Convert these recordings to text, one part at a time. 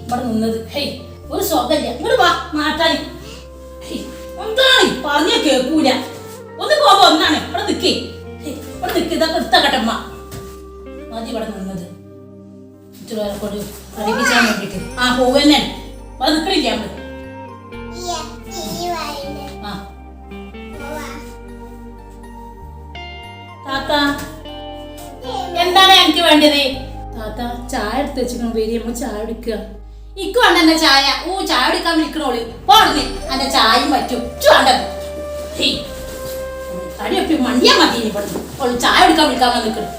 ഇവിടെ നിന്നത്. ഹേയ് ഒരു സുഖമില്ല. ഇങ്ങോട്ട് വാ മാറ്റാൻ. എന്താണ് പറഞ്ഞ കേൾക്കൂല. ഒന്ന് പോകുമ്പോ ഒന്നാണ് ഇവിടെ നിക്കേ. ഇവിടെ നിക്ക്. ഇതൊക്കെ എടുത്തക്കട്ടമ്മ. മതി ഇവിടെ നിന്നത്. കൊണ്ട് അറിയിപ്പിച്ചാൻ വേണ്ടിട്ട്. ആ പോവന്നെ. ഇവിടെ നിക്കണില്ല നമ്മള്. ആ താത്ത എന്താണ് എനിക്ക് വേണ്ടത്? താത്ത ചായ എടുത്ത് വെച്ചിട്ട് വരി നമ്മൾ ചായ എടുക്കുക. ഇക്ക് വേണ്ട എന്റെ ചായ. ചായ എടുക്കാൻ വിളിക്കണോള് പോടുന്നേ. എന്റെ ചായയും പറ്റും വേണ്ടത്. തടിയൊക്കെ മണ്ടിയാ മതി. ഇവിടെ ചായ എടുക്കാൻ വിളിക്കാൻ വന്നിക്കണം.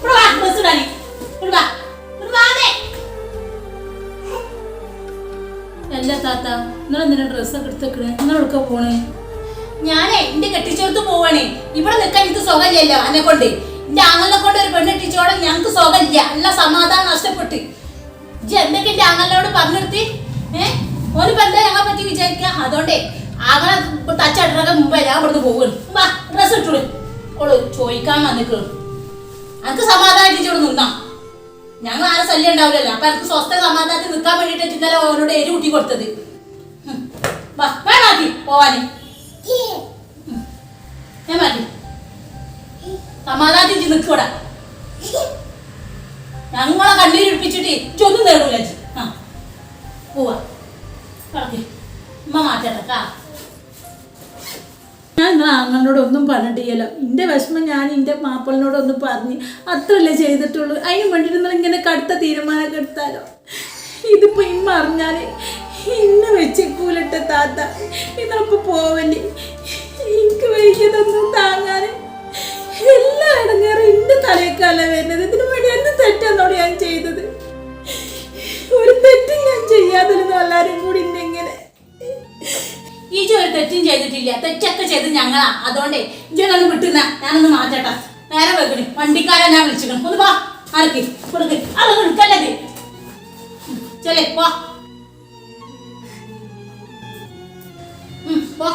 ഡ്രസ് ഇടാനേ. അല്ല താത്ത നിങ്ങളെന്തിനാ ഡ്രസ്സൊക്കെ എടുത്തേക്കണേ? നിങ്ങൾ എടുക്ക പോണേ? ഞാനേ എന്റെ കെട്ടിച്ചോടത്ത് പോവാണേ. ഇവിടെ നിൽക്കാൻ എനിക്ക് സുഖമില്ലല്ലോ. എന്നെ കൊണ്ട് എന്റെ ആങ്ങളെ കൊണ്ട് ഒരു പെണ്ണെട്ടിച്ചോടെ ഞങ്ങൾക്ക് സുഖമില്ല. എല്ലാ സമാധാനം നഷ്ടപ്പെട്ട് എന്തൊക്കെ എന്റെ ആങ്ങളോട് പറഞ്ഞെടുത്തി. ഒരു ബന്ധം ഞങ്ങളെ പറ്റി വിചാരിക്കുക. അതുകൊണ്ടേ ആങ്ങളെ തച്ചടറൊക്കെ മുമ്പേ ഞാൻ ഇവിടുന്ന് പോകുന്നു. വാ ഡ്രസ്സ് ഇട്ടോളൂ. ഓള് ചോദിക്കാൻ വന്നിക്കണു. എനിക്ക് സമാധാനമായിട്ട് ഇവിടെ നിന്നാ ഞങ്ങൾ ആരെ ശല്യം ഉണ്ടാവില്ലല്ലോ. അപ്പൊ എനിക്ക് സ്വസ്ഥ സമാധാനത്തിൽ നിൽക്കാൻ വേണ്ടിട്ട് ഇന്നലെ ഓരോട് എരി കൂട്ടി കൊടുത്തത്. വേണാക്കി പോവാന് ഞാൻ മതി. സമാധാനത്തിൽ നിൽക്കൂടാ. ഞങ്ങളെ കണ്ണീരിപ്പിച്ചിട്ട് ചൊന്നും നേടൂല. ആ പോവാ ഉമ്മ മാറ്റട്ടാ. ഞാൻ നിങ്ങൾ ആങ്ങളോട് ഒന്നും പറഞ്ഞിട്ടില്ലല്ലോ. എൻ്റെ വിഷമം ഞാൻ എൻ്റെ മാപ്പിളിനോടൊന്നും പറഞ്ഞ് അത്രയല്ലേ ചെയ്തിട്ടുള്ളൂ. അതിന് വേണ്ടിയിട്ട് നിങ്ങൾ ഇങ്ങനെ കടുത്ത തീരുമാനമൊക്കെ എടുത്താലോ? ഇതിപ്പോൾ ഇമ്മ അറിഞ്ഞാൽ ഇന്നെ വെച്ചേക്കൂലട്ടെ താത്ത. നിങ്ങളിപ്പോൾ പോവല്ലേ? എനിക്ക് വൈകിയതൊന്നും താങ്ങാൻ എല്ലാ ഇടങ്ങേറും ഇന്റെ തലയേക്കല്ല വരുന്നത്. ഇതിനു വേണ്ടി എന്ത് തെറ്റാന്നോട് ഞാൻ ചെയ്തത്? ഒരു തെറ്റും ഞാൻ ചെയ്യാതിരുന്നു. എല്ലാവരും കൂടി ഇന്നെങ്ങനെ ഈ ഒരു തെറ്റും ചെയ്തിട്ടില്ല. തെറ്റൊക്കെ ചെയ്ത് ഞങ്ങളാ. അതുകൊണ്ടേ ഇജൊന്നും വിട്ടുന്ന ഞാനൊന്ന് മാറ്റട്ടാ. നേരെ വെക്കണേ. വണ്ടിക്കാരെ ഞാൻ വിളിച്ചിക്കണം. ഒന്ന് വാ ആർക്ക് കൊടുക്ക്. അതൊന്നും എടുക്കല്ലേ ചെല്ലേ വാ. വാ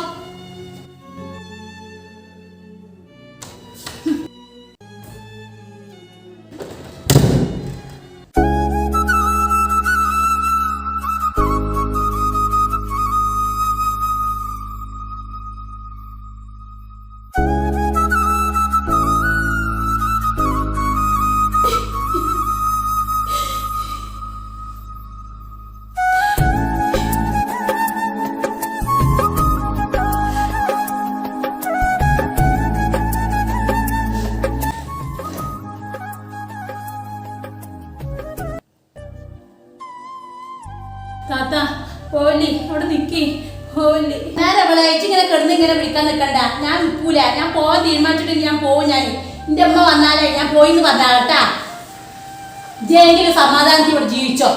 താത്ത പോലി അവിടെ നിക്കി പോലി. നേരെ വിളയിച്ച് ഇങ്ങനെ കിടന്ന് ഇങ്ങനെ വിളിക്കാൻ നിൽക്കണ്ട. ഞാൻ നിൽക്കൂല. ഞാൻ പോകാൻ തീരുമാനിച്ചിട്ട് ഞാൻ പോവും. ഞാൻ എൻ്റെ അമ്മ വന്നാലേ ഞാൻ പോയിന്ന് പറഞ്ഞാട്ടാ. ജയെങ്കിലും സമാധാനത്തിൽ ഇവിടെ ജീവിച്ചോ.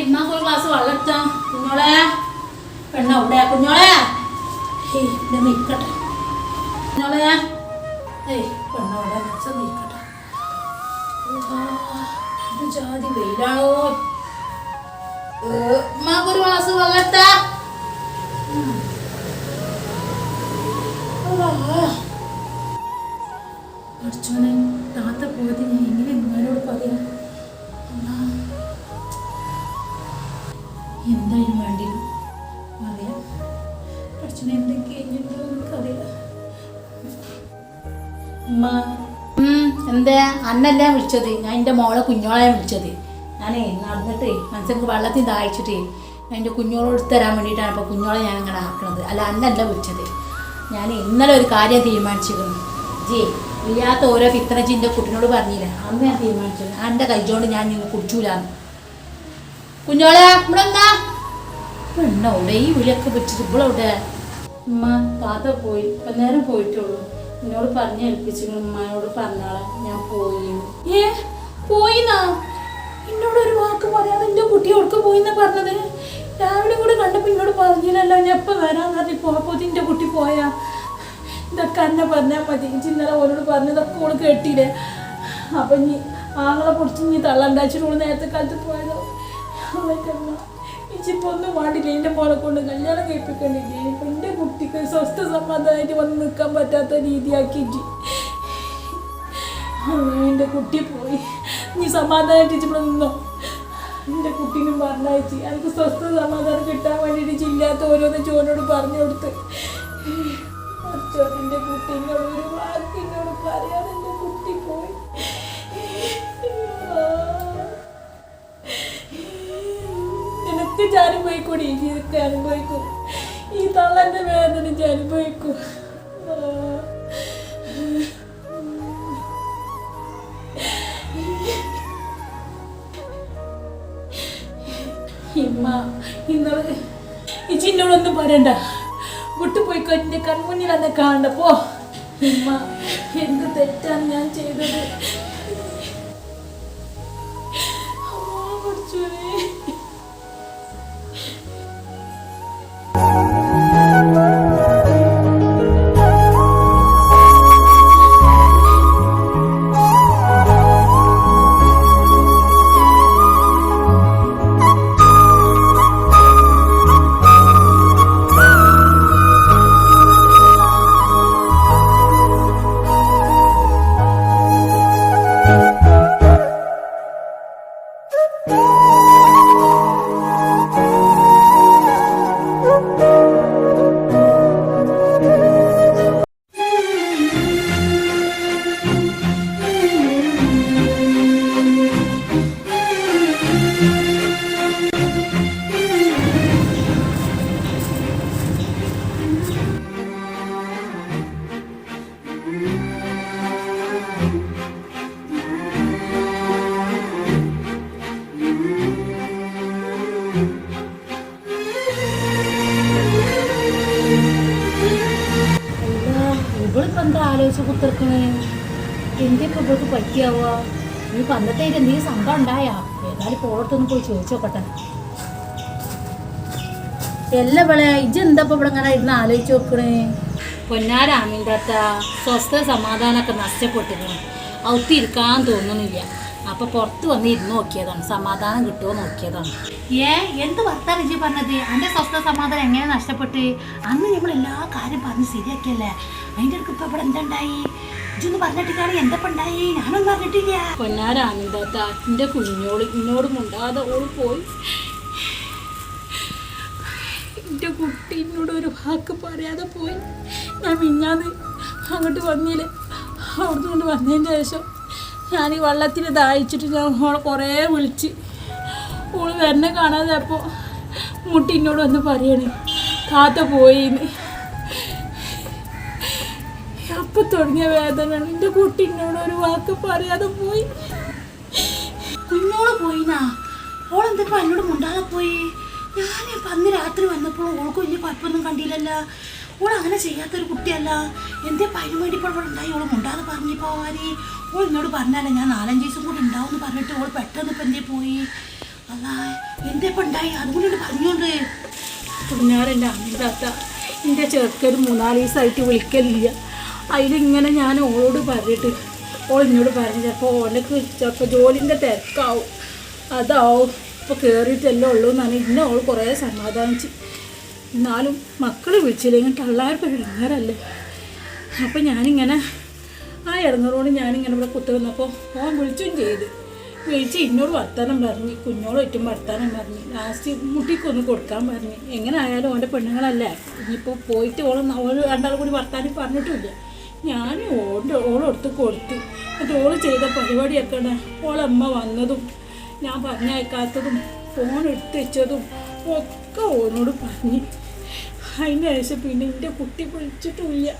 ഇമ്മക്ക് ഒരു ഗ്ലാസ് വെള്ളം എടുത്താ കുഞ്ഞോളെ. പെണ്ണ അവിടെ കുഞ്ഞോളെ. നിൽക്കട്ടെ കുഞ്ഞോളെ. പെണ്ണ അവിടെ നിൽക്കട്ടെ. ജാതി വെയിലാണോ? ഉമ്മക്ക് ഒരു ഗ്ലാസ് വെള്ളം എടുത്താ. പഠിച്ചോനെ താത്ത പോയത് ഞാൻ എങ്ങനെ നിങ്ങളോട് പറയാ? എന്തായാലും വേണ്ടില്ല അറിയാം. പഠിച്ചോനെ എന്തൊക്കെയാ നമുക്കറിയില്ല. എന്താ അന്നല്ല വിളിച്ചത്? ഞാൻ എൻ്റെ മോളെ കുഞ്ഞോളെ വിളിച്ചത്. ഞാനേ നടന്നിട്ടേ മനസ്സിലേക്ക് വെള്ളത്തിൽ ദാഹിച്ചിട്ടേ ഞാൻ എൻ്റെ കുഞ്ഞോളോട് എടുത്ത് തരാൻ വേണ്ടിയിട്ടാണ് ഇപ്പോൾ കുഞ്ഞോളെ ഞാൻ അങ്ങനെ ആക്കണത്. അല്ല അന്നല്ല വിളിച്ചത്. ഞാൻ ഇന്നലെ ഒരു കാര്യം തീരുമാനിച്ചിരുന്നു. ജി ഇല്ലാത്ത ഓരോ ഫിത്തനച്ചിൻ്റെ കുട്ടിനോട് പറഞ്ഞില്ല. അന്ന് ഞാൻ തീരുമാനിച്ചത് എൻ്റെ കൈജോണ്ട് ഞാൻ നിങ്ങൾ കുടിച്ചൂലാന്ന്. കുഞ്ഞോളെ ഇവിടെ എന്താ പെണ്ണവിടെ ഈ വിളിയൊക്കെ വെച്ചിട്ട് ഇവളവിടെ? ഉമ്മ താത്ത പോയി, ഇപ്പം നേരം പോയിട്ടുള്ളൂ. എന്നോട് പറഞ്ഞ് ഏൽപ്പിച്ചു, ഉമ്മയോട് പറഞ്ഞാളെ ഞാൻ പോയി. പോയിന്നാ? എന്നോടൊരു വാക്ക് പറയാതെ എൻ്റെ കുട്ടി ഓർക്ക് പോയിന്നാ പറഞ്ഞത്? രാവിലെ കൂടെ കണ്ടപ്പോൾ എന്നോട് പറഞ്ഞില്ലല്ലോ ഞാൻ എപ്പോൾ വരാമെന്ന് പറഞ്ഞ് പോയപ്പോൾ എൻ്റെ കുട്ടി പോയാ? ഇതൊക്കെ എന്നെ പറഞ്ഞാൽ മതി. ഇന്നലെ ഓരോട് പറഞ്ഞതൊക്കെ ഓള് കേട്ടില്ലേ? അപ്പം ഇനി ആങ്ങളെ പൊടിച്ച് ഇനി തള്ളണ്ടാച്ചിട്ട് ഓള് നേരത്തെ കാലത്ത് പോയതോ? അവയ്ക്കമ്മ ഇച്ചിപ്പോൾ ഒന്നും പാടില്ല. എൻ്റെ മോനെ കൊണ്ട് കല്യാണം കഴിപ്പിക്കണ്ടില്ലേ? ഇപ്പം എൻ്റെ കുട്ടിക്ക് സ്വസ്ഥ സമാധാനമായിട്ട് വന്ന് നിൽക്കാൻ പറ്റാത്ത രീതിയാക്കിയിട്ട് എൻ്റെ കുട്ടി പോയി. നീ സമാധാനമായിട്ട് ഇവിടെ നിന്നോ? എൻ്റെ കുട്ടീനും പറഞ്ഞയച്ച് എനിക്ക് സ്വസ്ഥ സമാധാനം കിട്ടാൻ വേണ്ടിയിട്ട് ഇല്ലാത്ത ഓരോന്ന് ചോനോട് പറഞ്ഞു കൊടുത്ത് എൻ്റെ കുട്ടീനോട് ഒരു വാക്കിനോട് പറയാതെ എൻ്റെ കുട്ടി പോയി. നിനക്ക് അനുഭവിക്കൂടി, എനിക്ക് അനുഭവിക്കും. ഈ തള്ളൻ്റെ വേദന അനുഭവിക്കും. ഇമ്മ ഇന്നലെ ഈ ചിന്നോടൊന്നും പറയണ്ട, വിട്ടുപോയിക്കോ. എൻ്റെ കൺമുന്നിൽ അന്നെ കാണണ്ടപ്പോ ഇമ്മ എന്ത് തെറ്റാണ് ഞാൻ ചെയ്തത്? ഇവളിപ്പോൾ എന്താ ആലോചിച്ച് കുത്തിർക്കണേ? എൻ്റെ ഇപ്പോൾ ഇവൾക്ക് പറ്റിയാവുക? നീ പന്നത്തെ എന്തെങ്കിലും സംഭവം ഉണ്ടായാ? ഏതായാലും പോളത്തൊന്ന് പോയി ചോദിച്ചു നോക്കട്ടെ. എല്ലാ വിള ഇജെന്താ ഇപ്പോൾ ഇവിടെ ഇങ്ങനെ ഇരുന്ന് ആലോചിച്ച് നോക്കണേ? പൊന്നാരാമിൻ്റെ അത്ത സ്വസ്ഥ സമാധാനമൊക്കെ നഷ്ടപ്പെട്ടിരുന്നു. ഔത്തിരിക്കാൻ തോന്നുന്നില്ല. അപ്പോൾ പുറത്ത് വന്ന് ഇരുന്ന് നോക്കിയതാണ്, സമാധാനം കിട്ടുമോ നോക്കിയതാണ്. എന്ത് വർത്താനം ഇജ്ജ് പറഞ്ഞത്? എൻ്റെ സ്വസ്ഥ സമാധാനം എങ്ങനെ നഷ്ടപ്പെട്ട്? അന്ന് നമ്മൾ എല്ലാ കാര്യം പറഞ്ഞ് ശരിയാക്കിയല്ലേ? അതിൻ്റെ അടുക്ക് ഇപ്പം ഇവിടെ എന്തുണ്ടായി? ഇജൊന്ന് പറഞ്ഞിട്ടില്ലാണ് എന്തപ്പം ഉണ്ടായി? ഞാനൊന്നും പറഞ്ഞിട്ടില്ല. പൊന്നാരാമിതാത്ത എൻ്റെ കുഞ്ഞോള് ഇന്നോട് മുണ്ടാതെ ഓള് പോയി. എൻ്റെ കുട്ടി എന്നോട് ഒരു വാക്ക് പറയാതെ പോയി. ഞാൻ മിഞ്ഞാന്ന് അങ്ങോട്ട് വന്നില്ലേ, അവിടുന്ന് കൊണ്ട് വന്നതിന് ശേഷം ഞാൻ ഈ വെള്ളത്തിൽ ദാഹിച്ചിട്ട് ഞാൻ ഓളെ കുറേ വിളിച്ച് ഓള് വരണ കാണാതെ അപ്പോൾ മുട്ടി എന്നോട് വന്ന് പറയണേ താത്ത പോയിന്ന്. അപ്പം തുടങ്ങിയ വേദനയാണ്. എൻ്റെ കുട്ടി എന്നോട് ഒരു വാക്ക് പറയാതെ പോയി. കുഞ്ഞോള് പോയിന്നാ? ഓളെന്തിപ്പോൾ എന്നോട് മുണ്ടാതെ പോയി? ഞാനിപ്പോൾ അന്ന് രാത്രി വന്നപ്പോൾ ഓൾക്ക് വലിയ കുഴപ്പമൊന്നും കണ്ടില്ലല്ലോ. ഓൾ അങ്ങനെ ചെയ്യാത്തൊരു കുട്ടിയല്ല. എന്തേ പതിനു വേണ്ടി ഇപ്പോൾ ഇവിടെ ഉണ്ടായി ഓൾ മുണ്ടാതെ പറഞ്ഞിപ്പോൾ ആര്? ഓൾ എന്നോട് പറഞ്ഞാലേ ഞാൻ 4-5 ദിവസം കൂടി ഉണ്ടാവും എന്ന് പറഞ്ഞിട്ട് ഓൾ പെട്ടെന്ന് ഇപ്പം എന്തേ പോയി? അല്ല എന്തേ ഇപ്പം ഉണ്ടായി? അതുകൊണ്ട് പറഞ്ഞോണ്ട് ഞാനെൻ്റെ അമ്മത്താത്ത എൻ്റെ ചെറുക്കൊരു 3-4 ദിവസമായിട്ട് വിളിക്കലില്ല. അതിലിങ്ങനെ ഞാൻ ഓളോട് പറഞ്ഞിട്ട് ഓൾ എന്നോട് പറഞ്ഞു ചിലപ്പോൾ ഓനക്ക് ചിലപ്പോൾ ജോലിൻ്റെ തിരക്കാവും, അതാവും ഇപ്പോൾ കയറിയിട്ടല്ലേ ഉള്ളൂ എന്നാണ് ഇന്നെ ഓൾ കുറേ സമാധാനിച്ച്. എന്നാലും മക്കൾ വിളിച്ചില്ലെങ്കിൽ തള്ളാർക്ക് ഇടങ്ങാറല്ലേ. അപ്പം ഞാനിങ്ങനെ ആ ഇടങ്ങറോട് ഞാനിങ്ങനെ ഇവിടെ കുത്തി വന്നപ്പോൾ ഓൻ വിളിച്ചും ചെയ്ത് വിളിച്ച് എന്നോട് വർത്താനം പറഞ്ഞ് കുഞ്ഞോട് ചുറ്റും വർത്താനം പറഞ്ഞ് ലാസ്റ്റ് മുട്ടിക്കൊന്ന് കൊടുക്കാൻ പറഞ്ഞ്. എങ്ങനെ ആയാലും ഓൻ്റെ പെണ്ണുങ്ങളല്ലേ, ഇനിയിപ്പോൾ പോയിട്ട് ഓൾ രണ്ടാളും കൂടി വർത്താനം പറഞ്ഞിട്ടില്ല. ഞാൻ ഓളെടുത്ത് കൊടുത്ത് എന്നിട്ട് ഓൾ ചെയ്ത പരിപാടിയൊക്കെ ഓളമ്മ വന്നതും ഞാൻ പറഞ്ഞയക്കാത്തതും ഫോൺ എടുത്ത് വെച്ചതും ഒക്കെ ഓനോട് പറഞ്ഞ്. അതിന് ശേഷം പിന്നെ എൻ്റെ കുട്ടി വിളിച്ചിട്ടുമില്ല.